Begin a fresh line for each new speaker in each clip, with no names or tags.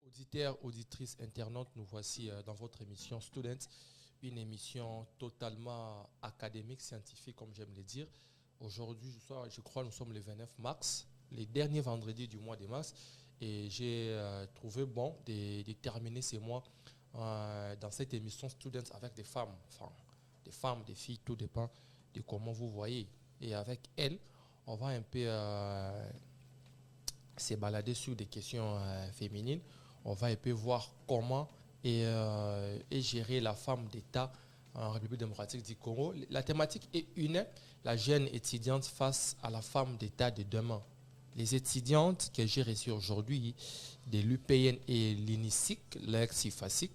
Auditeurs, auditrices, internautes, nous voici dans votre émission Students, une émission totalement académique, scientifique, comme j'aime le dire. Aujourd'hui, je crois, nous sommes le 29 mars, les derniers vendredis du mois de mars, et j'ai trouvé bon de terminer ces mois dans cette émission Students avec des femmes, des filles, tout dépend de comment vous voyez. Et avec elles, on va un peu se balader sur des questions féminines. On va un peu voir comment est gérer la femme d'État en République démocratique du Congo. La thématique est une, la jeune étudiante face à la femme d'État de demain. Les étudiantes que j'ai reçues aujourd'hui, de l'UPN et l'INISIC, l'ex-IFASIC,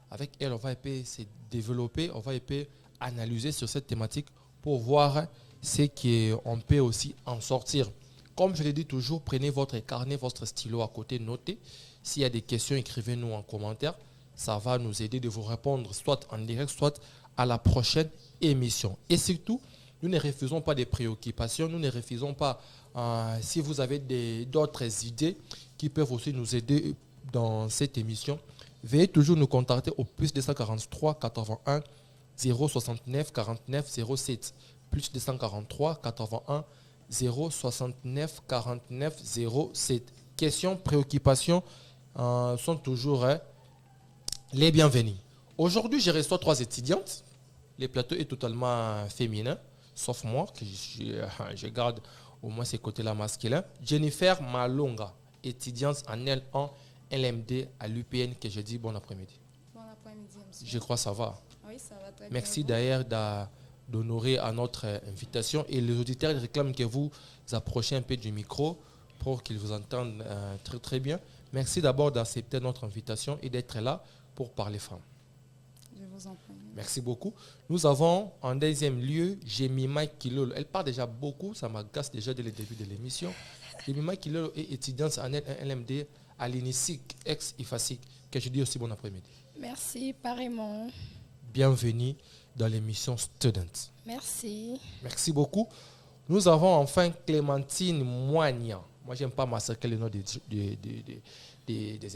avec elles, on va un peu se développer, on va un peu analyser sur cette thématique pour voir ce qu'on peut aussi en sortir. Comme je l'ai dit toujours, prenez votre carnet, votre stylo à côté, notez. S'il y a des questions, écrivez-nous en commentaire. Ça va nous aider de vous répondre soit en direct, soit à la prochaine émission. Et surtout, nous ne refusons pas des préoccupations. Nous ne refusons pas, si vous avez d'autres idées qui peuvent aussi nous aider dans cette émission, veuillez toujours nous contacter au plus 243 81 069 49 07. Plus 243 81 069 49 07. Questions, préoccupations sont toujours les bienvenus. Aujourd'hui, je reçois 3 étudiantes. Le plateau est totalement féminin, sauf moi, que je garde au moins ces côtés-là masculins. Jennifer Malonga, étudiante en L1 LMD à l'UPN, que je dis bon après-midi.
Bon après-midi, monsieur.
Je crois que ça va.
Oui, ça va très bien.
Merci d'ailleurs d'honorer à notre invitation. Et les auditeurs réclament que vous approchez un peu du micro pour qu'ils vous entendent très très bien. Merci d'abord d'accepter notre invitation et d'être là pour parler femmes.
Je vous en prie.
Merci beaucoup. Nous avons en deuxième lieu Jemima Kilolo. Elle parle déjà beaucoup, ça m'agace déjà dès le début de l'émission. Jemima Kilolo est étudiante en LMD à l'INISIC, ex-IFASIC, que je dis aussi bon après-midi.
Merci, pareillement.
Bienvenue dans l'émission Students.
Merci.
Merci beaucoup. Nous avons enfin Clémentine Moignan. Moi, je n'aime pas massacrer le nom des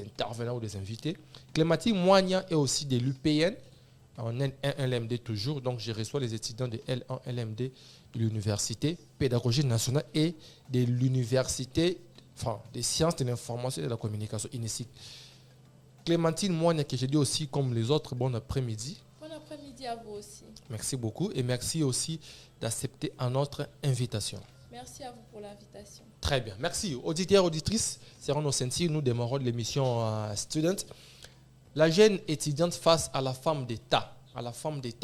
intervenants ou des invités. Clémentine Moignan est aussi de l'UPN, en L1 LMD toujours. Donc, je reçois les étudiants de L1 LMD de l'Université pédagogique nationale et de l'Université des sciences de l'information et de la communication, INISIC. Clémentine Moignan, que je dis aussi comme les autres, bon après-midi.
Bon après-midi à vous aussi.
Merci beaucoup et merci aussi d'accepter à notre invitation.
Merci à vous pour l'invitation.
Très bien, merci. Auditeurs, auditrices, serrons nos ceintures, nous démarrons l'émission Student. La jeune étudiante face à la femme d'État,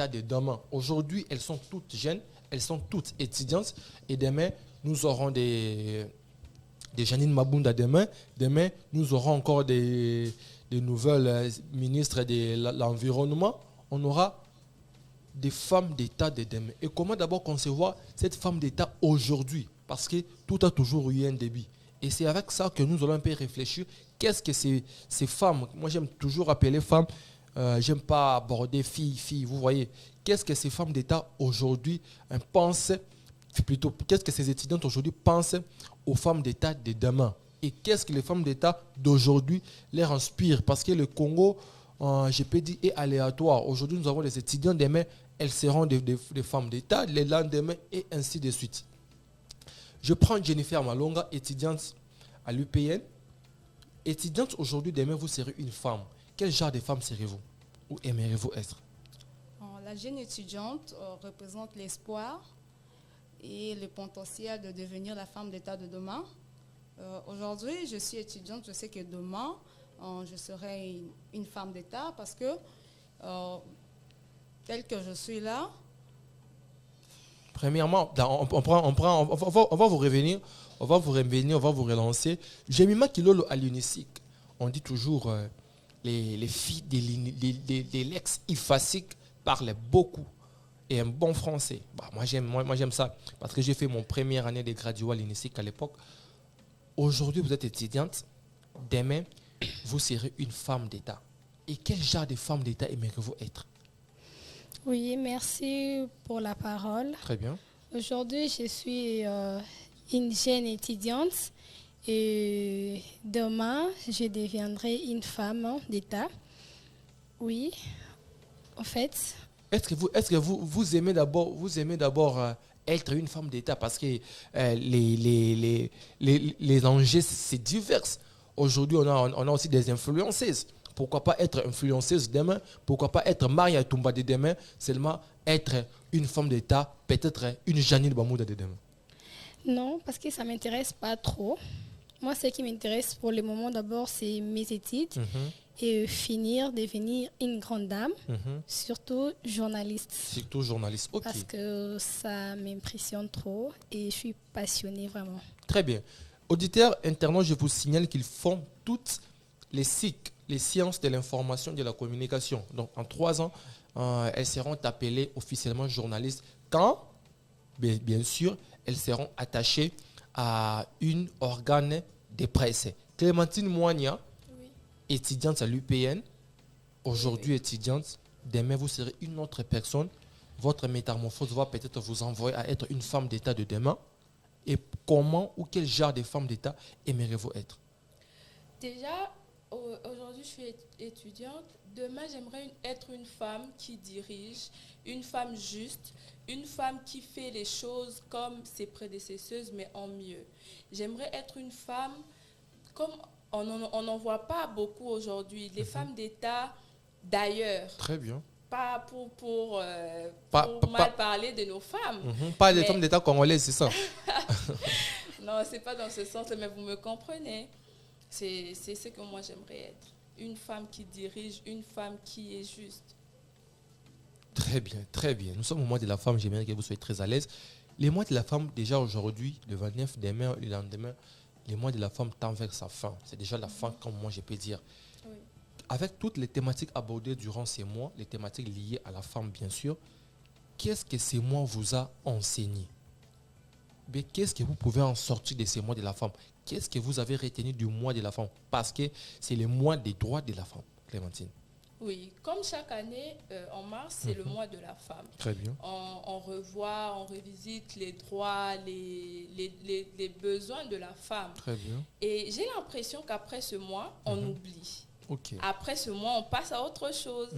de demain. Aujourd'hui, elles sont toutes jeunes, elles sont toutes étudiantes et demain, nous aurons des Janine Mabunda demain. Demain, nous aurons encore des nouvelles ministres de l'environnement. On aura des femmes d'État de demain. Et comment d'abord concevoir cette femme d'État aujourd'hui? Parce que tout a toujours eu un début. Et c'est avec ça que nous allons un peu réfléchir. Qu'est-ce que ces femmes, moi j'aime toujours appeler femmes, j'aime pas aborder filles, vous voyez. Qu'est-ce que ces femmes d'État aujourd'hui pensent, plutôt, qu'est-ce que ces étudiantes aujourd'hui pensent aux femmes d'État de demain? Et qu'est-ce que les femmes d'État d'aujourd'hui leur inspirent? Parce que le Congo, je peux dire, est aléatoire. Aujourd'hui, nous avons des étudiants, demain, elles seront des femmes d'État, les lendemains, et ainsi de suite. Je prends Jennifer Malonga, étudiante à l'UPN. Étudiante aujourd'hui, demain, vous serez une femme. Quel genre de femme serez-vous? Ou aimeriez-vous être?
La jeune étudiante représente l'espoir et le potentiel de devenir la femme d'État de demain. Aujourd'hui, je suis étudiante, je sais que demain, je serai une femme d'État parce que, telle que je suis là.
Premièrement, on va vous revenir, on va vous relancer. Jemima Kilolo à l'UNISIC, on dit toujours les filles de l'ex-IFASIC parlent beaucoup et un bon français. Bah, moi j'aime ça parce que j'ai fait mon première année de graduat à l'UNISIC à l'époque. Aujourd'hui, vous êtes étudiante. Demain, vous serez une femme d'État. Et quel genre de femme d'État aimeriez-vous être?
Oui, merci pour la parole.
Très bien.
Aujourd'hui, je suis une jeune étudiante et demain, je deviendrai une femme d'État. Oui, en fait,
Est-ce que vous aimez d'abord être une femme d'État parce que les enjeux, c'est divers. Aujourd'hui, on a aussi des influenceuses. Pourquoi pas être influenceuse demain? Pourquoi pas être Maria Toumba de demain? Seulement être une femme d'État, peut-être une Janine Bamouda de demain.
non, parce que ça ne m'intéresse pas trop. Moi, ce qui m'intéresse pour le moment, d'abord, c'est mes études et devenir une grande dame, surtout journaliste.
Surtout journaliste. Ok.
Parce que ça m'impressionne trop et je suis passionnée vraiment.
Très bien. Auditeurs, internautes, je vous signale qu'ils font toutes les SIC, les sciences de l'information et de la communication. Donc, en 3 ans, elles seront appelées officiellement journalistes quand, bien sûr, elles seront attachées à une organe de presse. Clémentine Moigna, étudiante à l'UPN, aujourd'hui étudiante, demain vous serez une autre personne. Votre métamorphose va peut-être vous envoyer à être une femme d'État de demain. Et comment ou quel genre de femme d'État aimeriez-vous être?
Déjà, aujourd'hui, je suis étudiante. Demain, j'aimerais être une femme qui dirige, une femme juste, une femme qui fait les choses comme ses prédécesseuses, mais en mieux. J'aimerais être une femme comme on n'en voit pas beaucoup aujourd'hui. Les femmes d'État d'ailleurs.
Très bien.
Pas pour
Pas
mal parler de nos femmes.
Pas des femmes d'État congolaises, c'est ça?
Non, c'est pas dans ce sens, mais vous me comprenez. C'est ce que moi j'aimerais être. Une femme qui dirige, une femme qui est juste.
Très bien, très bien. Nous sommes au mois de la femme, j'aimerais que vous soyez très à l'aise. Les mois de la femme, déjà aujourd'hui, le 29, demain, le lendemain, les mois de la femme tendent vers sa fin. C'est déjà la fin, comme moi je peux dire.
Oui.
Avec toutes les thématiques abordées durant ces mois, les thématiques liées à la femme, bien sûr, qu'est-ce que ces mois vous a enseigné? Mais qu'est-ce que vous pouvez en sortir de ces mois de la femme? Qu'est-ce que vous avez retenu du mois de la femme? Parce que c'est le mois des droits de la femme, Clémentine.
Oui, comme chaque année, en mars, c'est le mois de la femme.
Très bien.
On revoit, on revisite les droits, les besoins de la femme.
Très bien.
Et j'ai l'impression qu'après ce mois, on oublie.
Ok.
Après ce mois, on passe à autre chose.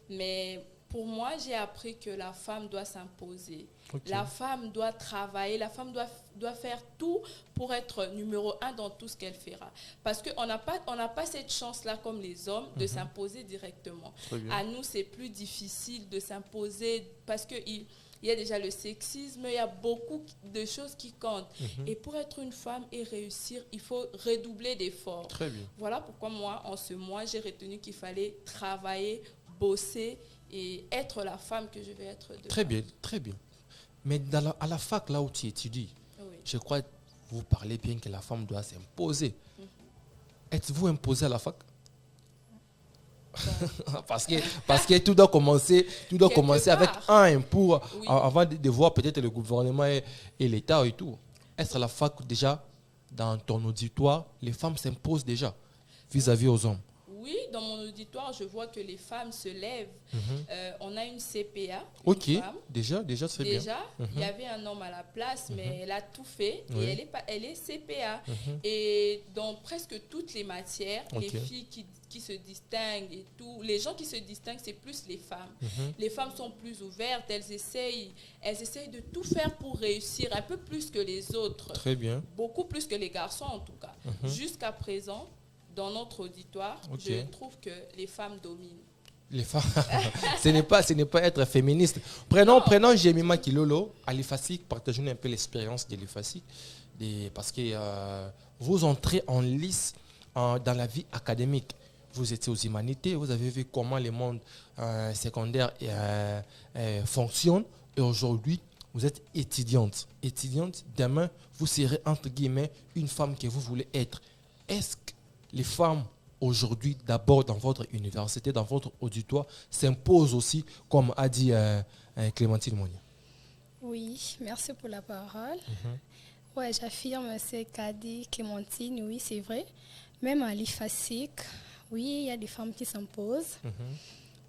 Mais pour moi, j'ai appris que la femme doit s'imposer.
Ok.
La femme doit travailler, la femme doit faire tout pour être numéro 1 dans tout ce qu'elle fera. Parce qu'on n'a pas cette chance-là comme les hommes de s'imposer directement.
Très bien.
À nous, c'est plus difficile de s'imposer parce qu'il y a déjà le sexisme, il y a beaucoup de choses qui comptent. Et pour être une femme et réussir, il faut redoubler d'efforts.
Très bien.
Voilà pourquoi moi, en ce mois, j'ai retenu qu'il fallait travailler, bosser et être la femme que je vais être demain.
Très bien, très bien. Mais à la fac, là où tu étudies,
Oui.
je crois que vous parlez bien que la femme doit s'imposer. Êtes-vous imposé à la fac? parce que tout doit commencer avec un pour avant de voir peut-être le gouvernement et l'État et tout. Est-ce à la fac déjà, dans ton auditoire, les femmes s'imposent déjà vis-à-vis aux hommes?
Oui, dans mon auditoire, je vois que les femmes se lèvent. On a une CPA,
Ok,
une femme.
déjà c'est bien.
Déjà, il y avait un homme à la place, mais elle a tout fait
Oui.
et elle est CPA. Et dans presque toutes les matières, les filles qui se distinguent et tout, les gens qui se distinguent, c'est plus les femmes. Les femmes sont plus ouvertes, elles essayent de tout faire pour réussir, un peu plus que les autres.
Très bien.
Beaucoup plus que les garçons en tout cas. Jusqu'à présent, dans notre auditoire, je trouve que les femmes dominent.
Les femmes, ce n'est pas être féministe. Prenons Jemima Kilolo, à l'IFASIC, partageons un peu l'expérience de l'IFASIC, parce que vous entrez en lice dans la vie académique. Vous étiez aux humanités, vous avez vu comment le monde secondaire fonctionne, et aujourd'hui, vous êtes étudiante. Étudiante, demain, vous serez entre guillemets une femme que vous voulez être. Est-ce que les femmes aujourd'hui, d'abord dans votre université, dans votre auditoire, s'imposent aussi, comme a dit Clémentine Moigna?
Oui, merci pour la parole. Ouais, j'affirme, c'est qu'a dit Clémentine, oui, c'est vrai. Même à l'IFASIC, oui, il y a des femmes qui s'imposent,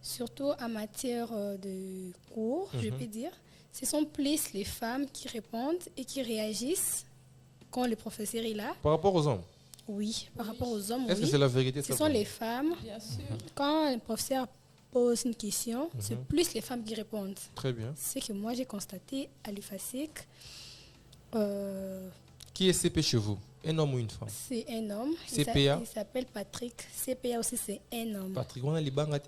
surtout en matière de cours, je peux dire. Ce sont plus les femmes qui répondent et qui réagissent quand le professeur est là.
Par rapport aux hommes?
Oui, par rapport aux hommes,
Est-ce que
oui.
c'est la vérité?
Ce sont les femmes.
Bien sûr.
Quand le professeur pose une question, c'est plus les femmes qui répondent.
Très bien.
C'est ce que moi j'ai constaté à l'IFASIC.
Qui est CP chez vous? Un homme ou une femme?
C'est un homme.
CPA?
Il s'appelle Patrick. CPA aussi, c'est un homme.
Patrick, on a les banques à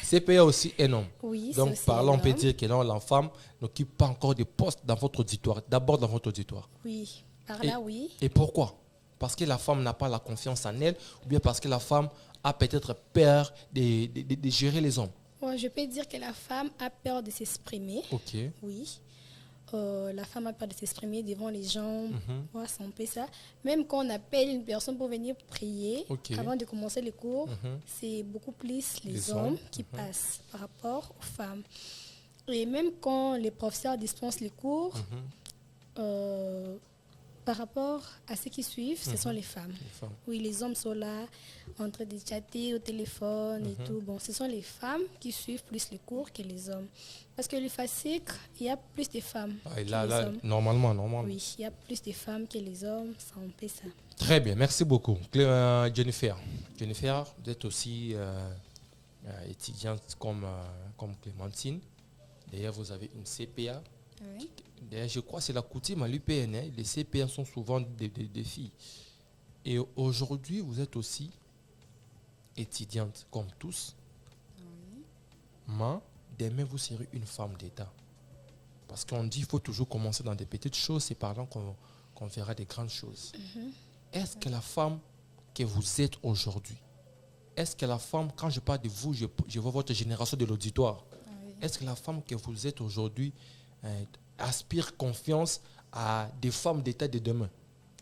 CPA aussi un homme.
Oui,
donc,
c'est
par là, on peut
homme.
dire que non, la femme n'occupe pas encore de postes dans votre auditoire. D'abord dans votre auditoire.
Oui, par là, oui.
Et pourquoi? Parce que la femme n'a pas la confiance en elle, ou bien parce que la femme a peut-être peur de gérer les hommes.
Ouais, je peux dire que la femme a peur de s'exprimer.
Ok.
Oui. La femme a peur de s'exprimer devant les gens. Ouais, c'est un peu ça. Même quand on appelle une personne pour venir prier, avant de commencer les cours, c'est beaucoup plus les hommes qui passent par rapport aux femmes. Et même quand les professeurs dispensent les cours, par rapport à ceux qui suivent, ce sont les femmes. Oui, les hommes sont là, en train de chatter au téléphone et tout. Bon, ce sont les femmes qui suivent plus les cours que les hommes. Parce que le FASIC, il y a plus de femmes que les hommes.
Normalement.
Oui, il y a plus de femmes que les hommes, c'est un peu ça.
Très bien, merci beaucoup. Jennifer, vous êtes aussi étudiante comme Clémentine. D'ailleurs, vous avez une CPA.
Oui.
D'ailleurs, je crois que c'est la coutume à l'UPN. Les CPA sont souvent des filles. Et aujourd'hui, vous êtes aussi étudiante comme tous.
Oui.
Mais demain, vous serez une femme d'État. Parce qu'on dit qu'il faut toujours commencer dans des petites choses. C'est par là qu'on verra des grandes choses. Est-ce que la femme que vous êtes aujourd'hui, est-ce que la femme, quand je parle de vous, je vois votre génération de l'auditoire, est-ce que la femme que vous êtes aujourd'hui aspire confiance à des femmes d'État de demain,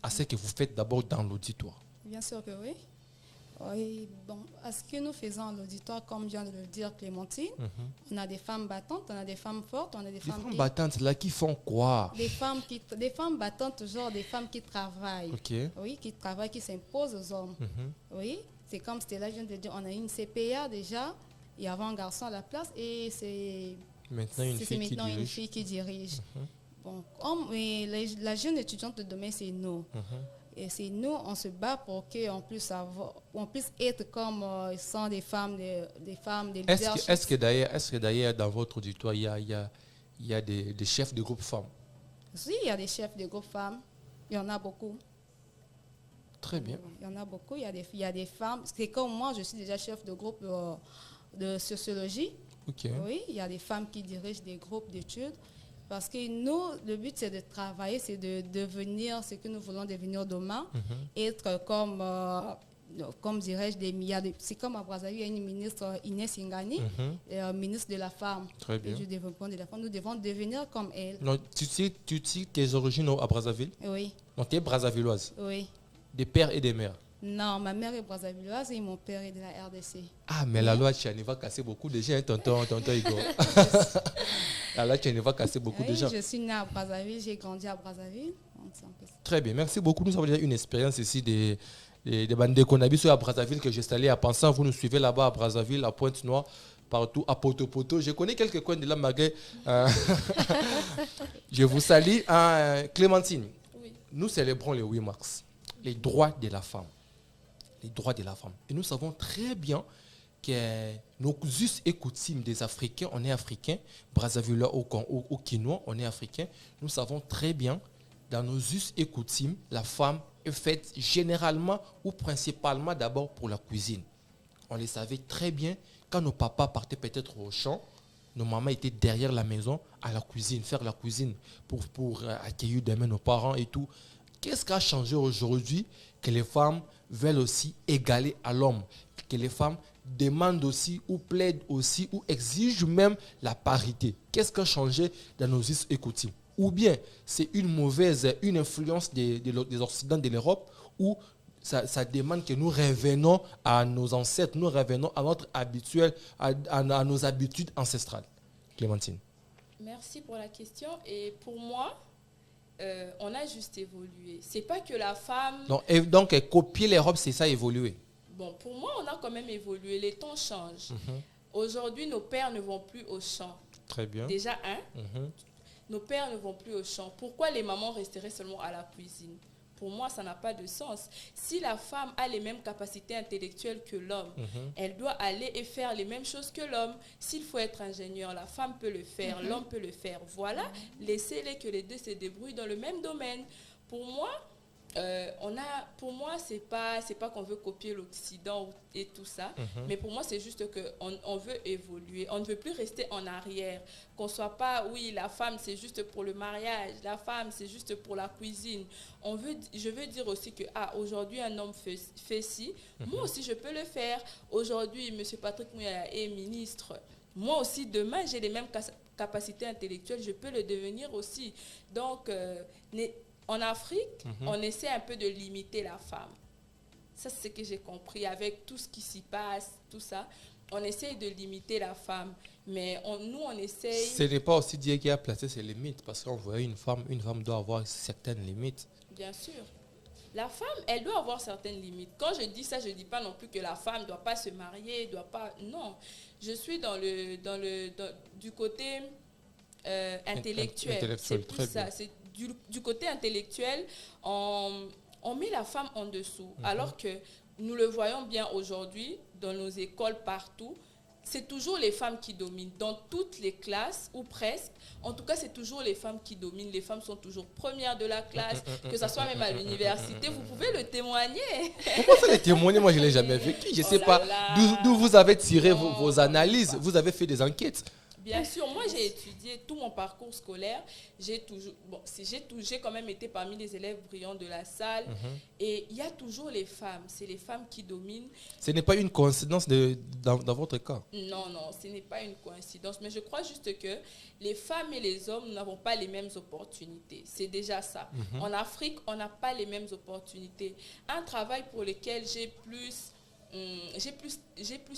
à ce que vous faites d'abord dans l'auditoire?
Bien sûr que oui. Oui, bon, à ce que nous faisons à l'auditoire, comme vient de le dire Clémentine, on a des femmes battantes, on a des femmes fortes, on a des femmes
battantes là qui font quoi?
Des femmes battantes, toujours des femmes qui travaillent. Oui, qui travaillent, qui s'imposent aux hommes. Oui, c'est comme Stella vient de dire, on a une CPA déjà, il y avait un garçon à la place et c'est
maintenant une fille qui dirige.
Bon, la jeune étudiante de demain, c'est nous. Et c'est nous, on se bat pour qu'on puisse être comme sont des femmes, des leaders.
Est-ce que d'ailleurs dans votre auditoire, il y a des chefs de groupe femmes?
Oui, il y a des chefs de groupe femmes. Il y en a beaucoup.
Très bien.
Il y en a beaucoup. Il y a des femmes. C'est comme moi, je suis déjà chef de groupe de sociologie. Oui, il y a des femmes qui dirigent des groupes d'études. Parce que nous, le but, c'est de travailler, c'est de devenir ce que nous voulons devenir demain. Être comme dirais-je, c'est comme à Brazzaville, il y a une ministre, Inès Ingani, ministre de la femme, du développement de la femme. Nous devons devenir comme elle.
Non, tu sais tes origines à Brazzaville?
Oui.
Donc tu es brazzavilloise?
Oui.
Des pères et des mères?
Non, ma mère est brazzavilloise et mon père est de la RDC.
Ah, mais la loi Tchani va casser beaucoup de gens, tonton Igor. La loi Tchani va casser beaucoup de gens.
Je suis née à Brazzaville, j'ai grandi à Brazzaville.
Très bien, merci beaucoup. Nous avons déjà une expérience ici des bandes de Konabi à Brazzaville que j'ai installé à Pansan. Vous nous suivez là-bas à Brazzaville, à Pointe-Noire, partout, à Poto-Poto. Je connais quelques coins de la Maguet. Je vous salue. Clémentine, nous célébrons le 8 mars, les droits de la femme. Les droits de la femme. Et nous savons très bien que nos us et coutumes des Africains, on est Africains, Brazzaville au Quinois, on est Africains. Nous savons très bien, dans nos us et coutumes, la femme est faite généralement ou principalement d'abord pour la cuisine. On le savait très bien, quand nos papas partaient peut-être au champ, nos mamans étaient derrière la maison à la cuisine, faire la cuisine pour accueillir demain nos parents et tout. Qu'est-ce qui a changé aujourd'hui que les femmes veulent aussi égaler à l'homme, que les femmes demandent aussi ou plaident aussi ou exigent même la parité? Qu'est-ce qui a changé dans nos us et coutumes? Ou bien c'est une influence des Occidentaux de l'Europe, ou ça demande que nous revenons à nos ancêtres, nous revenons à notre habituel, à nos habitudes ancestrales? Clémentine.
Merci pour la question. Et pour moi, on a juste évolué. C'est pas que la femme...
Donc, copier les robes, c'est ça, évoluer.
Bon, pour moi, on a quand même évolué. Les temps changent. Aujourd'hui, nos pères ne vont plus au champ.
Très bien.
Déjà, nos pères ne vont plus au champ. Pourquoi les mamans resteraient seulement à la cuisine? Pour moi, ça n'a pas de sens. Si la femme a les mêmes capacités intellectuelles que l'homme, elle doit aller et faire les mêmes choses que l'homme. S'il faut être ingénieur, la femme peut le faire, l'homme peut le faire. Voilà, laissez-les que les deux se débrouillent dans le même domaine. Pour moi, c'est pas qu'on veut copier l'Occident et tout ça, mais pour moi c'est juste que on veut évoluer, on ne veut plus rester en arrière, qu'on soit pas oui la femme c'est juste pour le mariage, la femme c'est juste pour la cuisine. Je veux dire aussi que aujourd'hui un homme fait ci, moi aussi je peux le faire. Aujourd'hui monsieur Patrick Muyaya est ministre, moi aussi demain j'ai les mêmes capacités intellectuelles, je peux le devenir aussi. Donc en Afrique, on essaie un peu de limiter la femme. Ça, c'est ce que j'ai compris. Avec tout ce qui s'y passe, tout ça, on essaie de limiter la femme. Mais nous, on essaie...
Ce n'est pas aussi Dieu qui a placé ses limites, parce qu'on voit une femme doit avoir certaines limites.
Bien sûr. La femme, elle doit avoir certaines limites. Quand je dis ça, je ne dis pas non plus que la femme ne doit pas se marier, doit pas... Non. Je suis du côté intellectuel. C'est plus ça. C'est du côté intellectuel, on met la femme en dessous. Alors que nous le voyons bien aujourd'hui, dans nos écoles partout, c'est toujours les femmes qui dominent. Dans toutes les classes, ou presque, en tout cas, c'est toujours les femmes qui dominent. Les femmes sont toujours premières de la classe, que ce soit même à l'université. Vous pouvez le témoigner.
Pourquoi ça le témoigner? Moi, je ne l'ai jamais vécu. Je ne sais pas d'où vous avez tiré vos analyses. Vous avez fait des enquêtes.
Bien sûr, moi j'ai étudié tout mon parcours scolaire. J'ai quand même été parmi les élèves brillants de la salle. Et il y a toujours les femmes. C'est les femmes qui dominent.
Ce n'est pas une coïncidence dans votre cas?
Non, ce n'est pas une coïncidence. Mais je crois juste que les femmes et les hommes, nous n'avons pas les mêmes opportunités. C'est déjà ça. En Afrique, on n'a pas les mêmes opportunités. Un travail pour lequel j'ai plus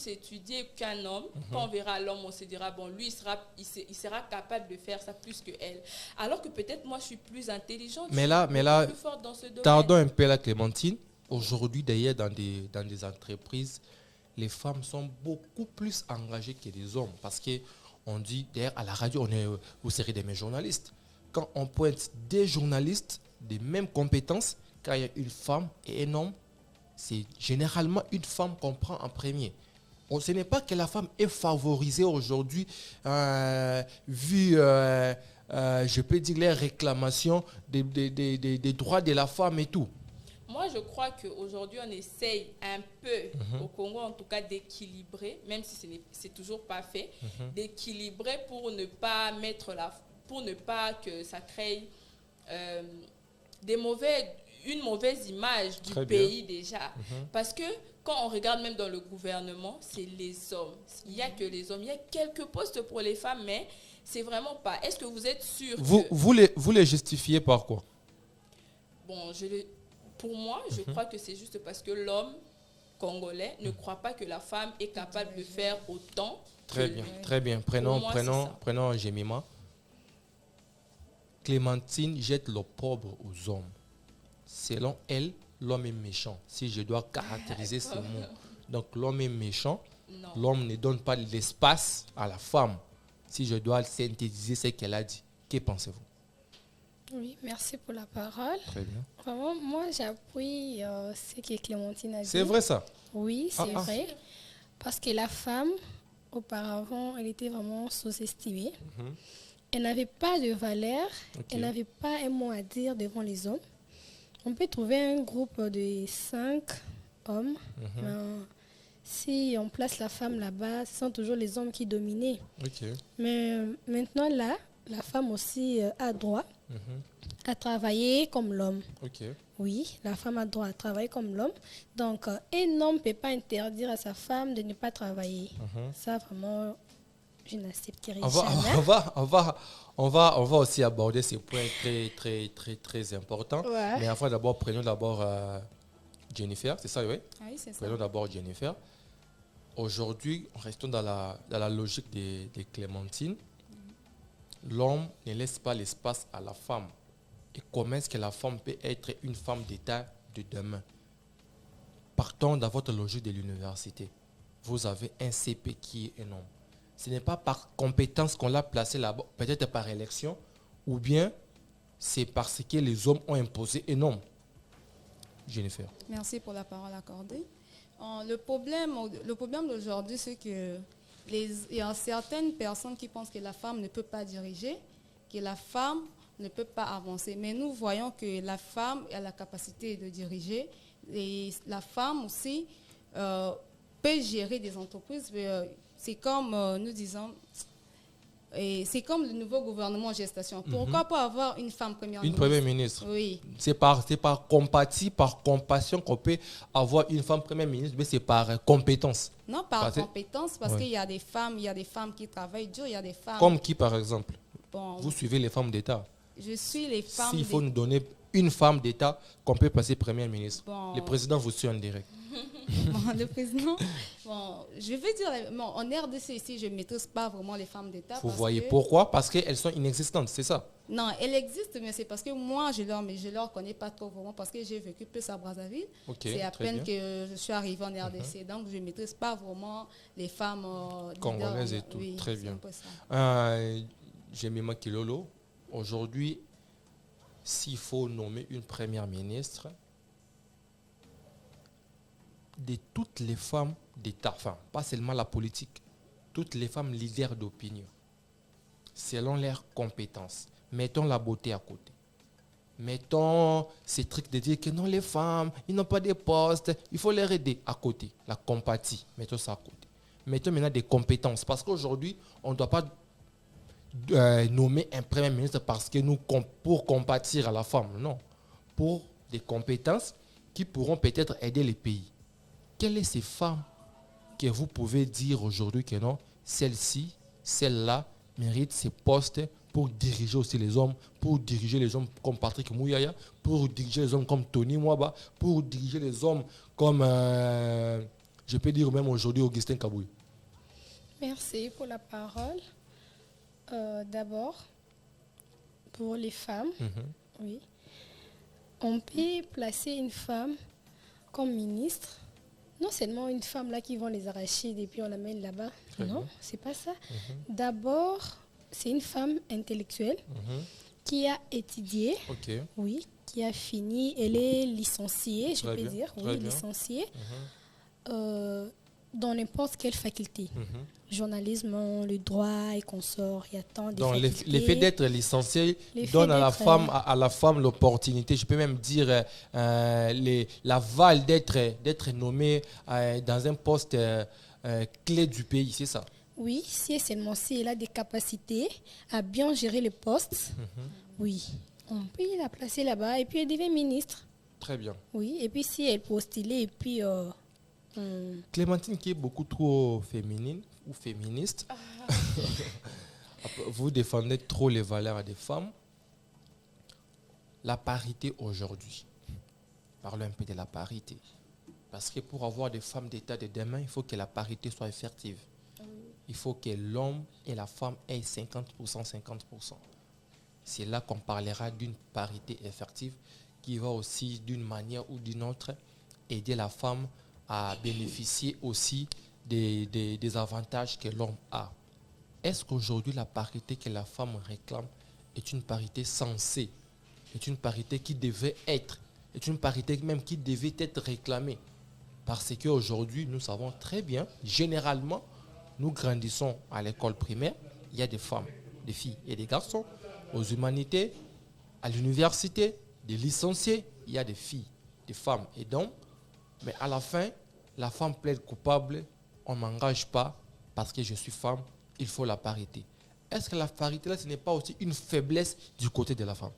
étudié qu'un homme. Quand on verra l'homme, on se dira, bon, lui, il sera capable de faire ça plus que elle. Alors que peut-être moi, je suis plus intelligente,
mais là,
plus forte dans ce domaine.
Tardons un peu la Clémentine. Aujourd'hui, d'ailleurs, dans des entreprises, les femmes sont beaucoup plus engagées que les hommes. Parce qu'on dit, d'ailleurs, à la radio, vous serez des mêmes journalistes. Quand on pointe des journalistes des mêmes compétences, quand il y a une femme et un homme, c'est généralement une femme qu'on prend en premier. Ce n'est pas que la femme est favorisée aujourd'hui, vu, je peux dire, les réclamations des droits de la femme et tout.
Moi, je crois qu'aujourd'hui, on essaye un peu, au Congo en tout cas, d'équilibrer, même si c'est toujours pas fait, d'équilibrer pour ne pas que ça crée une mauvaise image du pays déjà. Parce que quand on regarde même dans le gouvernement, c'est les hommes. Il n'y a que les hommes. Il y a quelques postes pour les femmes, mais c'est vraiment pas. Est-ce que vous êtes sûr
vous les justifiez par quoi?
Bon, pour moi, je crois que c'est juste parce que l'homme congolais ne croit pas que la femme est capable de faire autant.
Très bien. Prenons Jemima. Clémentine jette l'opprobre aux hommes. Selon elle, l'homme est méchant, si je dois caractériser ce mot. Donc l'homme est méchant, l'homme ne donne pas l'espace à la femme. Si je dois synthétiser ce qu'elle a dit, que pensez-vous?
Oui, merci pour la parole.
Très bien.
Vraiment, moi j'appuie ce que Clémentine a dit.
C'est vrai ça?
Oui, c'est vrai. Parce que la femme, auparavant, elle était vraiment sous-estimée. Elle n'avait pas de valeur, elle n'avait pas un mot à dire devant les hommes. On peut trouver un groupe de 5 hommes. Si on place la femme là-bas, ce sont toujours les hommes qui dominaient. Mais maintenant, là, la femme aussi a droit à travailler comme l'homme. Oui, la femme a droit à travailler comme l'homme. Donc, un homme ne peut pas interdire à sa femme de ne pas travailler. Ça, vraiment, je n'accepterai jamais.
On va aussi aborder ces points très importants. Mais enfin, prenons d'abord Jennifer, c'est ça, oui?
Oui, c'est ça.
Prenons d'abord Jennifer. Aujourd'hui, restons dans la logique de Clémentine. l'homme ne laisse pas l'espace à la femme. Et comment est-ce que la femme peut être une femme d'État de demain? Partons dans votre logique de l'université. Vous avez un CP qui est un homme. Ce n'est pas par compétence qu'on l'a placé là-bas, peut-être par élection, ou bien c'est parce que les hommes ont imposé un homme. Jennifer.
Merci pour la parole accordée. Le problème d'aujourd'hui, c'est que il y a certaines personnes qui pensent que la femme ne peut pas diriger, que la femme ne peut pas avancer. Mais nous voyons que la femme a la capacité de diriger et la femme aussi peut gérer des entreprises. C'est comme nous disons, et c'est comme le nouveau gouvernement en gestation. Pourquoi pas avoir une femme première ministre?
Une première ministre.
Oui.
C'est par compatie, par compassion qu'on peut avoir une femme première ministre, mais c'est par compétence.
Non, par compétence, parce qu'il y a des femmes qui travaillent dur, il y a des femmes.
Comme qui, par exemple?
Bon,
vous suivez les femmes d'État.
Je suis les femmes.
S'il faut nous donner une femme d'État qu'on peut passer première ministre, le président vous suit en direct.
Bon, le président, je veux dire, en RDC ici, je ne maîtrise pas vraiment les femmes d'État.
Vous voyez pourquoi? Parce qu'elles sont inexistantes, c'est ça?
Non, elles existent, mais c'est parce que moi, je ne leur connais pas trop vraiment, parce que j'ai vécu plus à Brazzaville. C'est à peine que je suis arrivée en RDC, donc je ne maîtrise pas vraiment les femmes
congolaises et tout. Oui, très bien. Jemima Kilolo, aujourd'hui, s'il faut nommer une première ministre, de toutes les femmes d'État, enfin, pas seulement la politique, toutes les femmes leaders d'opinion, selon leurs compétences, mettons la beauté à côté. Mettons ces trucs de dire que non, les femmes, ils n'ont pas de postes, il faut les aider à côté. La compatie, mettons ça à côté. Mettons maintenant des compétences, parce qu'aujourd'hui, on ne doit pas nommer un premier ministre parce que pour compatir à la femme, non. Pour des compétences qui pourront peut-être aider les pays. Quelles sont ces femmes que vous pouvez dire aujourd'hui que non, celle-ci, celle-là mérite ces postes pour diriger aussi les hommes, pour diriger les hommes comme Patrick Mouyaya, pour diriger les hommes comme Tony Mwaba, pour diriger les hommes comme, je peux dire même aujourd'hui, Augustin Kabouy.
Merci pour la parole. D'abord, pour les femmes, oui, on peut placer une femme comme ministre. Non seulement une femme là qui vont les arracher et puis on l'amène là-bas. Non, c'est pas ça. D'abord, c'est une femme intellectuelle qui a étudié, oui, qui a fini, elle est licenciée, je peux dire, oui, licenciée, dans n'importe quelle faculté. Journalisme, le droit et consorts, il y a tant de facultés.
L'effet d'être licencié donne à la femme l'opportunité, je peux même dire l'aval d'être nommée dans un poste clé du pays, c'est ça?
Oui, si seulement si elle a des capacités à bien gérer le poste, oui, on peut la placer là-bas et puis elle devient ministre.
Très bien.
Oui, et puis si elle postulait et puis...
Clémentine qui est beaucoup trop féminine ou féministe, vous défendez trop les valeurs des femmes. La parité aujourd'hui, parlons un peu de la parité, parce que pour avoir des femmes d'État de demain, il faut que la parité soit effective. Il faut que l'homme et la femme aient 50%, 50%. C'est là qu'on parlera d'une parité effective qui va aussi, d'une manière ou d'une autre, aider la femme à bénéficier aussi des avantages que l'homme a. Est-ce qu'aujourd'hui, la parité que la femme réclame est une parité sensée, est une parité qui devait être, est une parité même qui devait être réclamée? Parce qu'aujourd'hui, nous savons très bien, généralement, nous grandissons à l'école primaire, il y a des femmes, des filles et des garçons. Aux humanités, à l'université, des licenciés, il y a des filles, des femmes et d'hommes. Mais à la fin, la femme plaide coupable, on ne m'engage pas parce que je suis femme, il faut la parité. Est-ce que la parité, là, ce n'est pas aussi une faiblesse du côté de la femme?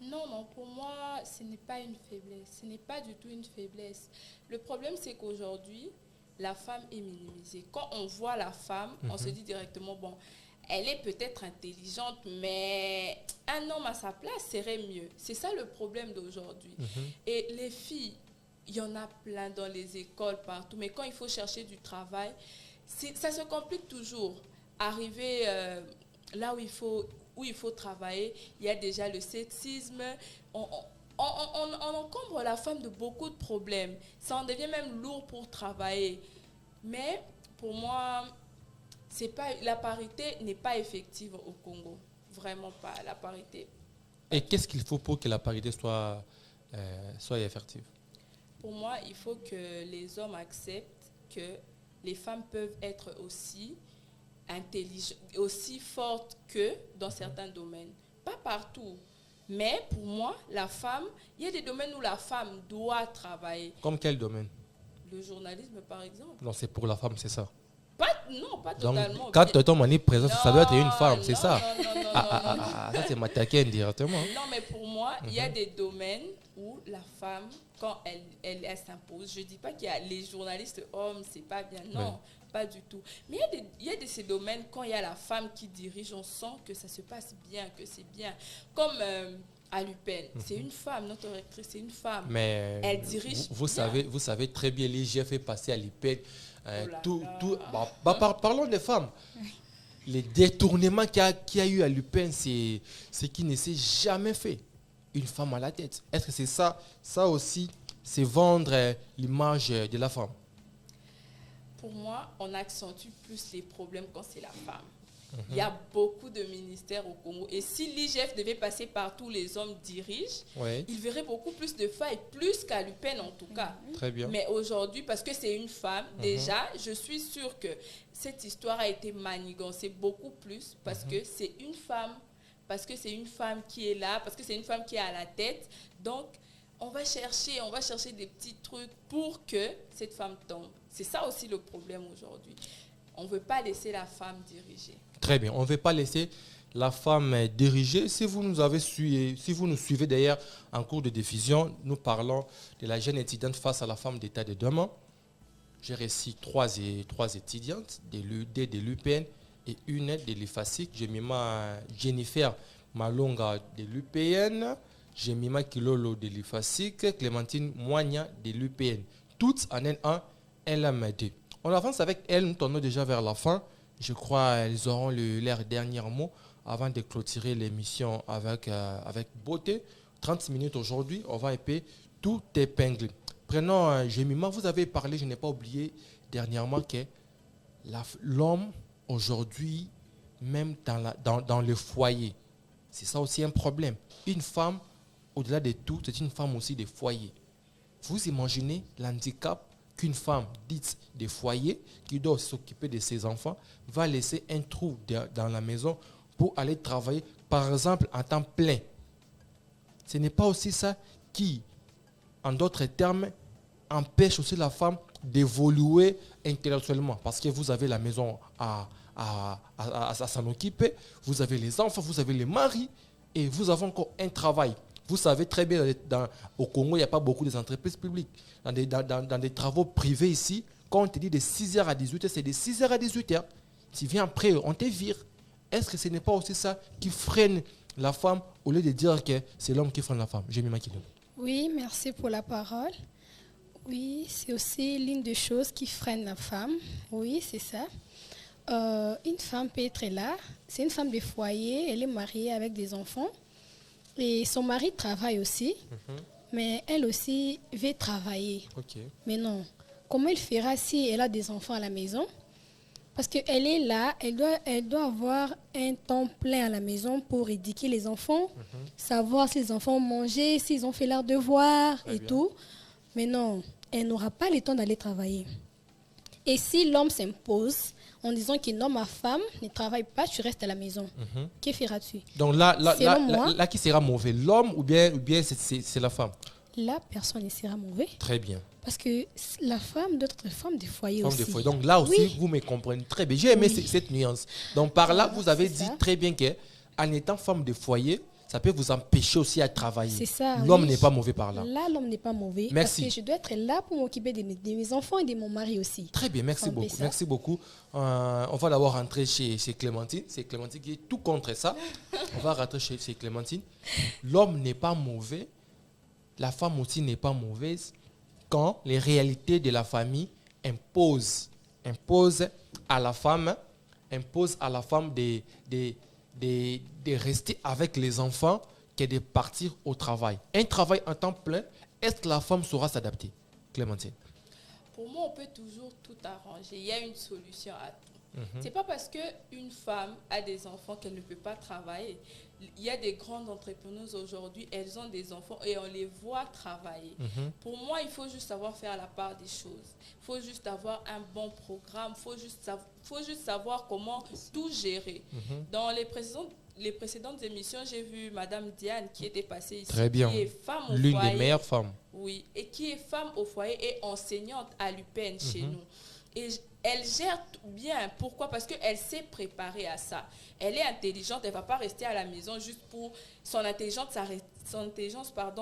Non, pour moi, ce n'est pas une faiblesse. Ce n'est pas du tout une faiblesse. Le problème, c'est qu'aujourd'hui, la femme est minimisée. Quand on voit la femme, on se dit directement, bon, elle est peut-être intelligente, mais un homme à sa place serait mieux. C'est ça le problème d'aujourd'hui. Et les filles, il y en a plein dans les écoles, partout. Mais quand il faut chercher du travail, ça se complique toujours. Arriver là où il faut travailler, il y a déjà le sexisme. On encombre la femme de beaucoup de problèmes. Ça en devient même lourd pour travailler. Mais pour moi, la parité n'est pas effective au Congo. Vraiment pas, la parité.
Et qu'est-ce qu'il faut pour que la parité soit effective?
Pour moi, il faut que les hommes acceptent que les femmes peuvent être aussi intelligentes, aussi fortes qu'eux dans certains domaines. Pas partout. Mais pour moi, la femme, il y a des domaines où la femme doit travailler.
Comme quel domaine?
Le journalisme, par exemple.
Non, c'est pour la femme, c'est ça.
Non, pas
Donc,
totalement.
quand ton mari présente, ça doit être une femme, c'est
non,
ça?
Non,
Ça, c'est m'attaquer indirectement.
Non, mais pour moi, il y a des domaines où la femme, quand elle s'impose, je ne dis pas qu'il y a les journalistes hommes, c'est pas bien. Non, pas du tout. Mais il y a de ces domaines, quand il y a la femme qui dirige, on sent que ça se passe bien, que c'est bien. Comme à l'UPEN, c'est une femme, notre rectrice, c'est une femme.
Mais
elle dirige
vous savez très bien, l'IGF est passé à l'UPEN. Parlons des femmes. Les détournements qu'il y a eu à l'UPEN, c'est ce qui ne s'est jamais fait. Une femme à la tête. Est-ce que c'est ça? Ça aussi, c'est vendre l'image de la femme.
Pour moi, on accentue plus les problèmes quand c'est la femme. Il y a beaucoup de ministères au Congo. Et si l'IGF devait passer par tous les hommes dirigent, il verrait beaucoup plus de failles, plus qu'à l'UPEN en tout cas.
Très bien.
Mais aujourd'hui, parce que c'est une femme, déjà, je suis sûre que cette histoire a été manigancée beaucoup plus parce que c'est une femme, qui est là, parce que c'est une femme qui est à la tête. Donc, on va chercher des petits trucs pour que cette femme tombe. C'est ça aussi le problème aujourd'hui. On ne veut pas laisser la femme diriger.
Très bien. On ne veut pas laisser la femme diriger. Si vous nous suivez d'ailleurs en cours de diffusion, nous parlons de la jeune étudiante face à la femme d'État de demain. J'ai reçu trois étudiantes de l'UPN et une de l'IFASIC. J'ai mis Jennifer Malonga de l'UPN, j'ai mis Kilolo de l'IFASIC, Clémentine Moigna de l'UPN. Toutes en N1, LMD. On avance avec elles, nous tournons déjà vers la fin. Je crois qu'elles auront leur dernier mot avant de clôturer l'émission avec beauté. 30 minutes aujourd'hui, on va tout épingler. Prenons Jemima, vous avez parlé, je n'ai pas oublié dernièrement que l'homme aujourd'hui, même dans le foyer, c'est ça aussi un problème. Une femme, au-delà de tout, c'est une femme aussi de foyer. Vous imaginez l'handicap qu'une femme dite de foyer, qui doit s'occuper de ses enfants, va laisser un trou dans la maison pour aller travailler, par exemple, en temps plein. Ce n'est pas aussi ça qui, en d'autres termes, empêche aussi la femme d'évoluer intellectuellement. Parce que vous avez la maison à s'en occuper, vous avez les enfants, vous avez les maris, et vous avez encore un travail. Vous savez très bien, au Congo, il n'y a pas beaucoup d'entreprises publiques. Dans des travaux privés ici, quand on te dit de 6h à 18h, c'est de 6h à 18h. Tu viens après, on te vire. Est-ce que ce n'est pas aussi ça qui freine la femme au lieu de dire que c'est l'homme qui freine la femme? J'ai mis ma kilo.
Oui, merci pour la parole. Oui, c'est aussi l'une des choses qui freine la femme. Oui, c'est ça. Une femme peut être là. C'est une femme de foyer. Elle est mariée avec des enfants. Et son mari travaille aussi. Mais elle aussi veut travailler.
Okay.
Mais non. Comment elle fera si elle a des enfants à la maison? Parce qu'elle est là, elle doit avoir un temps plein à la maison pour éduquer les enfants, savoir si les enfants ont mangé, s'ils ont fait leurs devoirs et tout. Mais non, elle n'aura pas le temps d'aller travailler. Et si l'homme s'impose en disant qu'un homme à femme ne travaille pas, tu restes à la maison, que feras-tu?
Donc là, qui sera mauvais? L'homme ou bien c'est la femme?
La personne ne sera mauvais.
Très bien.
Parce que la femme, d'autres femmes de foyer aussi.
Donc là aussi, vous me comprenez très bien. J'ai aimé cette nuance. Donc par là, vous avez dit très bien qu'en étant femme de foyer, ça peut vous empêcher aussi à travailler.
C'est ça.
L'homme n'est pas mauvais par là.
Là, l'homme n'est pas mauvais.
Merci.
Parce que je dois être là pour m'occuper de mes enfants et de mon mari aussi.
Très bien, merci beaucoup. Merci beaucoup. On va d'abord rentrer chez Clémentine. C'est Clémentine qui est tout contre ça. On va rentrer chez Clémentine. L'homme n'est pas mauvais. La femme aussi n'est pas mauvaise quand les réalités de la famille imposent à la femme de rester avec les enfants que de partir au travail. Un travail en temps plein, est-ce que la femme saura s'adapter? Clémentine.
Pour moi, on peut toujours tout arranger. Il y a une solution à tout. C'est pas parce qu'une femme a des enfants qu'elle ne peut pas travailler. Il y a des grandes entrepreneuses aujourd'hui, elles ont des enfants et on les voit travailler. Pour moi, il faut juste savoir faire la part des choses. Il faut juste avoir un bon programme. Il faut juste savoir comment tout gérer. Dans les précédentes émissions, j'ai vu Madame Diane qui était passée ici.
Très bien.
Qui est femme au
L'une
foyer.
des meilleures femmes.
Oui, et qui est femme au foyer et enseignante à l'UPN chez nous. Et elle gère bien. Pourquoi? Parce qu'elle s'est préparée à ça. Elle est intelligente. Elle ne va pas rester à la maison juste pour son intelligence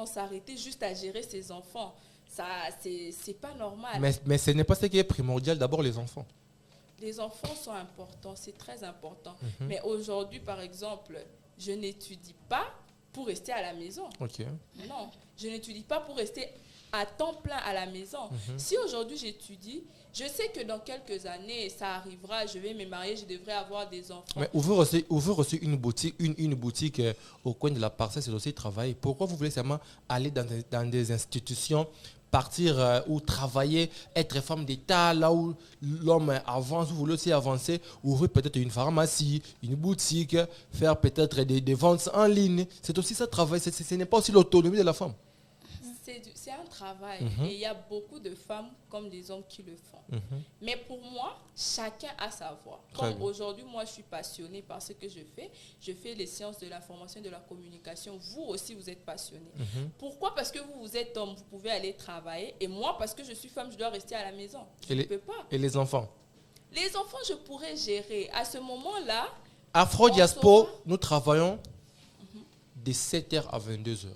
s'arrêter juste à gérer ses enfants. Ça, c'est pas normal.
Mais ce n'est pas ce qui est primordial. D'abord, les enfants.
Les enfants sont importants. C'est très important. Mais aujourd'hui, par exemple, je n'étudie pas pour rester à la maison.
Ok.
Non, je n'étudie pas pour rester à temps plein à la maison. Si aujourd'hui j'étudie, je sais que dans quelques années, ça arrivera, je vais me marier, je devrais avoir des enfants.
Mais ouvrir aussi une boutique au coin de la parcelle, c'est aussi travailler. Pourquoi vous voulez seulement aller dans des institutions, partir ou travailler, être femme d'État, là où l'homme avance, vous voulez aussi avancer, ouvrir peut-être une pharmacie, une boutique, faire peut-être des ventes en ligne. C'est aussi ça, travail. Ce n'est pas aussi l'autonomie de la femme.
C'est un travail et il y a beaucoup de femmes comme des hommes qui le font. Mais pour moi, chacun a sa voie. Comme aujourd'hui, moi, je suis passionnée par ce que je fais. Je fais les sciences de l'information et de la communication. Vous aussi, vous êtes passionnés. Pourquoi? Parce que vous êtes homme, vous pouvez aller travailler. Et moi, parce que je suis femme, je dois rester à la maison. Je ne peux pas.
Et les enfants?
Les enfants, je pourrais gérer. À ce moment-là...
Afro Diaspo, nous travaillons de 7h à 22h.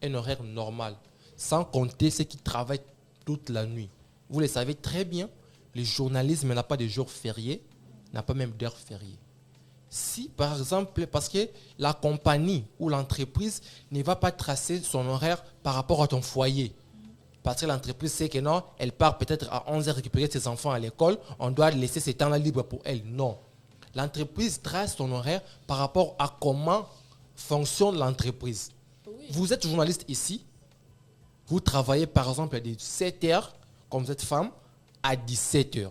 Un horaire normal, sans compter ceux qui travaillent toute la nuit. Vous le savez très bien, le journalisme n'a pas de jours fériés, n'a pas même d'heures fériées. Si, par exemple, parce que la compagnie ou l'entreprise ne va pas tracer son horaire par rapport à ton foyer, parce que l'entreprise sait que non, elle part peut-être à 11h récupérer ses enfants à l'école, on doit laisser ce temps-là libre pour elle. Non. L'entreprise trace son horaire par rapport à comment fonctionne l'entreprise. Vous êtes journaliste ici, vous travaillez par exemple de 7h, comme vous êtes femme, à 17h.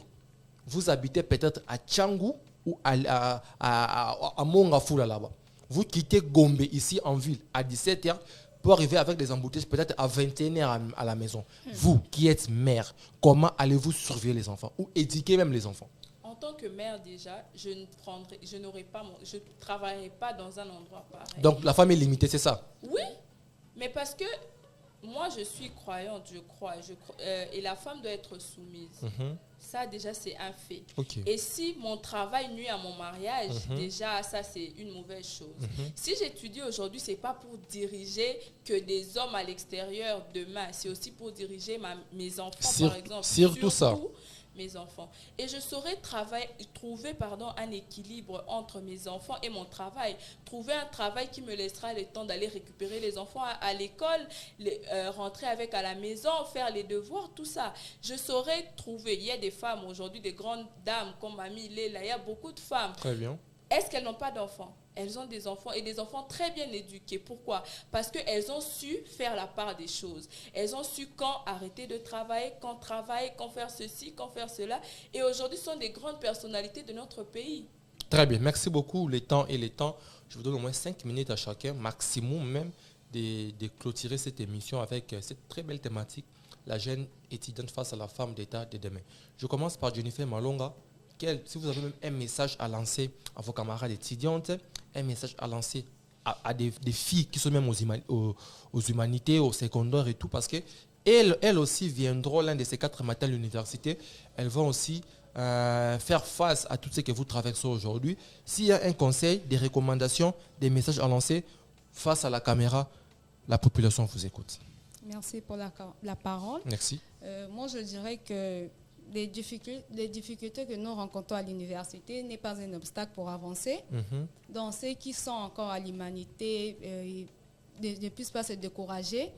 Vous habitez peut-être à Tchangou ou à Mongafula là-bas. Vous quittez Gombe ici en ville à 17h pour arriver avec des embouteillages peut-être à 21h à la maison. Vous qui êtes mère, comment allez-vous surveiller les enfants ou éduquer même les enfants?
En tant que mère déjà, je ne travaillerai pas dans un endroit pareil.
Donc la femme est limitée, c'est ça?
Oui, mais parce que moi je suis croyante, je crois et la femme doit être soumise. Ça déjà c'est un fait. Et si mon travail nuit à mon mariage, déjà ça c'est une mauvaise chose. Si j'étudie aujourd'hui, c'est pas pour diriger que des hommes à l'extérieur demain, c'est aussi pour diriger mes enfants par exemple.
Surtout ça.
Mes enfants. Et je saurais trouver un équilibre entre mes enfants et mon travail. Trouver un travail qui me laissera le temps d'aller récupérer les enfants à l'école, rentrer avec à la maison, faire les devoirs, tout ça. Je saurais trouver. Il y a des femmes aujourd'hui, des grandes dames comme Mamie Léla, il y a beaucoup de femmes.
Très bien.
Est-ce qu'elles n'ont pas d'enfants? Elles ont des enfants et des enfants très bien éduqués. Pourquoi? Parce qu'elles ont su faire la part des choses. Elles ont su quand arrêter de travailler, quand faire ceci, quand faire cela. Et aujourd'hui, ce sont des grandes personnalités de notre pays.
Très bien. Merci beaucoup. Les temps. Je vous donne au moins 5 minutes à chacun, maximum même, de clôturer cette émission avec cette très belle thématique, la jeune étudiante face à la femme d'État de demain. Je commence par Jennifer Malonga. Si vous avez même un message à lancer à vos camarades étudiantes, un message à lancer à des filles qui sont même aux humanités, au secondaire et tout, parce qu'elles aussi viendront l'un de ces 4 matins à l'université. Elles vont aussi faire face à tout ce que vous traversez aujourd'hui. S'il y a un conseil, des recommandations, des messages à lancer face à la caméra, la population vous écoute.
Merci pour la parole.
Merci.
Moi, je dirais que les difficultés que nous rencontrons à l'université n'est pas un obstacle pour avancer. Dans ceux qui sont encore à l'humanité, ne puissent pas se décourager.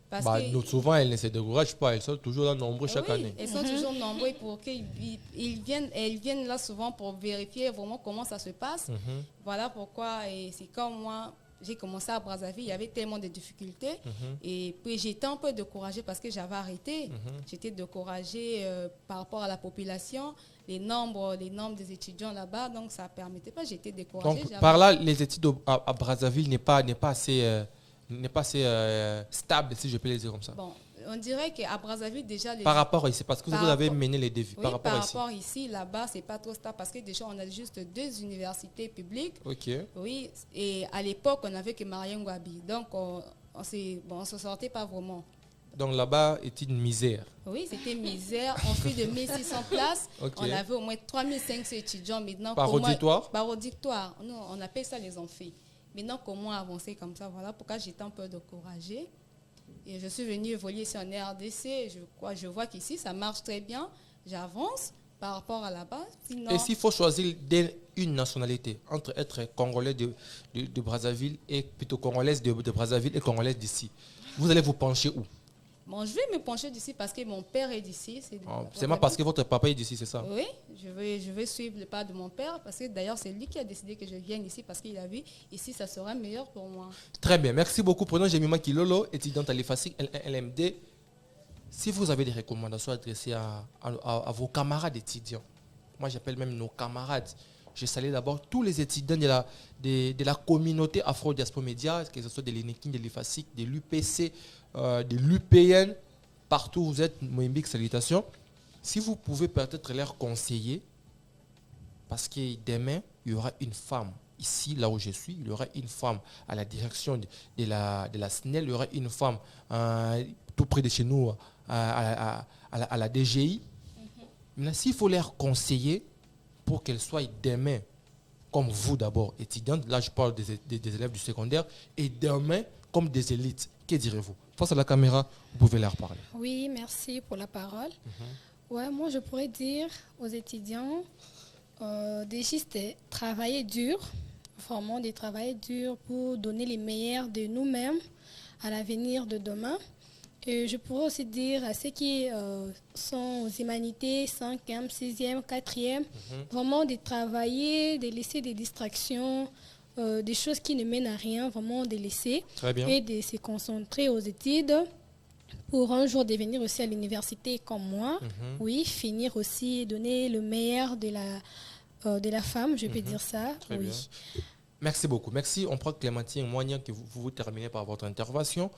Parce
souvent, elles ne se découragent pas. Elles sont toujours là nombreux chaque année.
Elles sont toujours nombreux pour qu'ils elles viennent là souvent pour vérifier vraiment comment ça se passe. Voilà pourquoi, et c'est comme moi, j'ai commencé à Brazzaville, il y avait tellement de difficultés. Et puis j'étais un peu découragée parce que j'avais arrêté. J'étais découragée par rapport à la population, les nombres des étudiants là-bas, donc ça ne permettait pas, j'étais découragée.
Donc par là, les études à Brazzaville n'est pas assez stable, si je peux les dire comme ça.
Bon, on dirait qu'à Brazzaville, déjà...
Par rapport à ici, parce que vous avez mené les défis.
Oui, par rapport ici, là-bas, ce n'est pas trop stable, parce que déjà, on a juste 2 universités publiques.
OK.
Oui, et à l'époque, on n'avait que Mariam Gwabi. Donc, on ne se sortait pas vraiment.
Donc là-bas, était une misère.
Oui, c'était misère. On fait de 1600 places. On avait au moins 3500 étudiants. Maintenant,
par auditoire?
Par auditoire. Nous, on appelle ça les amphis. Maintenant, comment avancer comme ça? Voilà pourquoi j'étais un peu découragée. Et je suis venue évoluer ici en RDC. Je vois qu'ici, ça marche très bien. J'avance par rapport à là-bas. Sinon...
Et s'il faut choisir une nationalité, entre être congolais de Brazzaville et plutôt congolaise de Brazzaville et congolaise d'ici, vous allez vous pencher où?
Bon, je vais me pencher d'ici parce que mon père est d'ici.
C'est moi parce que votre papa est d'ici, c'est ça?
Oui, je vais suivre le pas de mon père parce que d'ailleurs, c'est lui qui a décidé que je vienne ici parce qu'il a vu ici, ça sera meilleur pour moi.
Très bien, merci beaucoup. Prenons Jemima Kilolo, étudiante à l'EFASIC LMD. Si vous avez des recommandations adressées à vos camarades étudiants, moi j'appelle même nos camarades. Je salue d'abord tous les étudiants de la communauté Afro-Diaspora Média, que ce soit de l'ENEKIN, de l'EFASIC, de l'UPC, de l'UPN, partout où vous êtes, Moïmbik, salutations. Si vous pouvez peut-être leur conseiller, parce que demain, il y aura une femme, ici, là où je suis, il y aura une femme à la direction de la SNEL, il y aura une femme tout près de chez nous, à la DGI. Maintenant, s'il faut leur conseiller, pour qu'elles soient demain, comme vous d'abord, étudiantes, là je parle des élèves du secondaire, et demain, comme des élites, que direz-vous? Face à la caméra, vous pouvez leur parler.
Oui, merci pour la parole. Ouais, moi je pourrais dire aux étudiants de juste travailler dur, vraiment de travailler dur pour donner les meilleurs de nous-mêmes à l'avenir de demain. Et je pourrais aussi dire à ceux qui sont aux humanités, 5e, 6e, 4e, vraiment de travailler, de laisser des distractions, des choses qui ne mènent à rien, vraiment de laisser.
Très bien.
Et de se concentrer aux études pour un jour devenir aussi à l'université comme moi. Oui, finir aussi, donner le meilleur de la femme, je peux dire ça.
Très bien. Merci beaucoup. Merci. On prend Clémentine Moignan que vous terminez par votre intervention.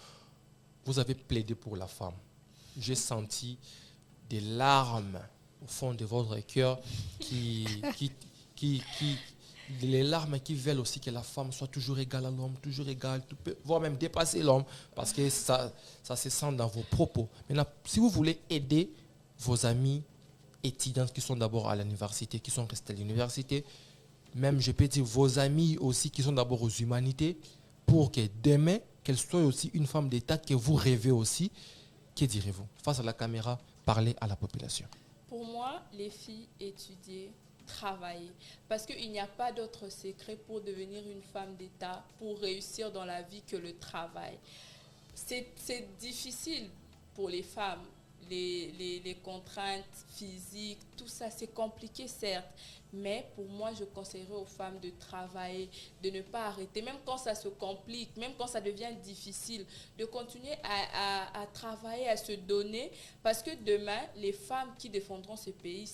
Vous avez plaidé pour la femme. J'ai senti des larmes au fond de votre cœur les larmes qui veulent aussi que la femme soit toujours égale à l'homme, toujours égale, voire même dépasser l'homme, parce que ça se sent dans vos propos. Maintenant, si vous voulez aider vos amis étudiants qui sont d'abord à l'université, qui sont restés à l'université, même je peux dire vos amis aussi qui sont d'abord aux humanités, pour que demain, qu'elle soit aussi une femme d'État que vous rêvez aussi, que direz-vous? Face à la caméra, parlez à la population.
Pour moi, les filles, étudier, travailler. Parce qu'il n'y a pas d'autre secret pour devenir une femme d'État, pour réussir dans la vie que le travail. C'est difficile pour les femmes. Les contraintes physiques, tout ça, c'est compliqué, certes. Mais pour moi, je conseillerais aux femmes de travailler, de ne pas arrêter, même quand ça se complique, même quand ça devient difficile, de continuer à travailler, à se donner. Parce que demain, les femmes qui défendront ce pays,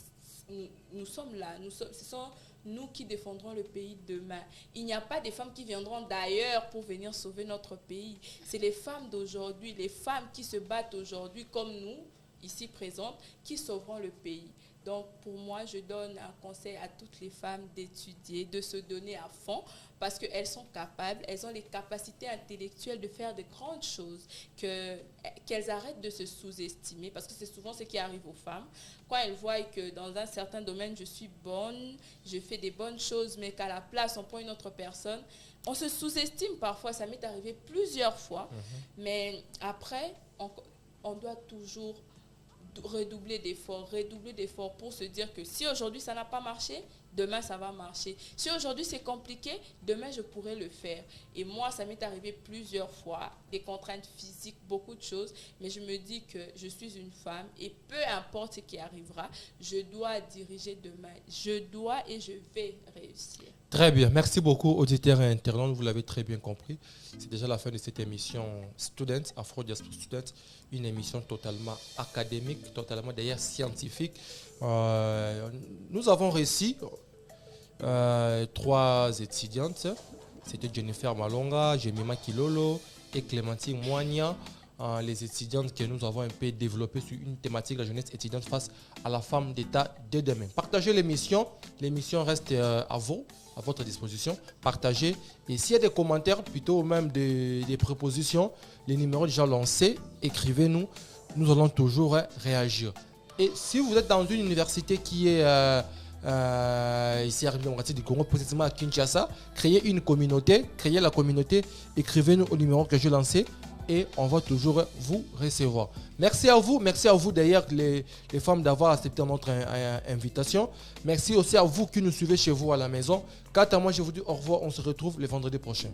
nous sommes là. Ce sont nous qui défendrons le pays demain. Il n'y a pas des femmes qui viendront d'ailleurs pour venir sauver notre pays. C'est les femmes d'aujourd'hui, les femmes qui se battent aujourd'hui comme nous, ici présentes, qui sauveront le pays. Donc, pour moi, je donne un conseil à toutes les femmes d'étudier, de se donner à fond, parce qu'elles sont capables, elles ont les capacités intellectuelles de faire de grandes choses, qu'elles arrêtent de se sous-estimer, parce que c'est souvent ce qui arrive aux femmes. Quand elles voient que dans un certain domaine, je suis bonne, je fais des bonnes choses, mais qu'à la place, on prend une autre personne, on se sous-estime parfois, ça m'est arrivé plusieurs fois, mais après, on doit toujours redoubler d'efforts pour se dire que si aujourd'hui ça n'a pas marché, demain ça va marcher. Si aujourd'hui c'est compliqué, demain je pourrais le faire. Et moi, ça m'est arrivé plusieurs fois, des contraintes physiques, beaucoup de choses, mais je me dis que je suis une femme et peu importe ce qui arrivera, je dois diriger demain. Je dois et je vais réussir.
Très bien. Merci beaucoup, auditeurs et internautes. Vous l'avez très bien compris. C'est déjà la fin de cette émission Students, Afro Diaspora Students, une émission totalement académique, totalement d'ailleurs scientifique. Nous avons reçu 3 étudiantes. C'était Jennifer Malonga, Jemima Kilolo et Clémentine Moigna. Les étudiantes que nous avons un peu développées sur une thématique de la jeunesse étudiante face à la femme d'État de demain. Partagez l'émission. L'émission reste à votre disposition. Partagez. Et s'il y a des commentaires, plutôt même des propositions, les numéros déjà lancés, écrivez-nous. Nous allons toujours réagir. Et si vous êtes dans une université qui est ici à la République démocratique du Congo, précisément à Kinshasa, créez une communauté, créez la communauté, écrivez-nous au numéro que j'ai lancé et on va toujours vous recevoir. Merci à vous d'ailleurs les femmes d'avoir accepté notre invitation. Merci aussi à vous qui nous suivez chez vous à la maison. Quant à moi, je vous dis au revoir, on se retrouve le vendredi prochain.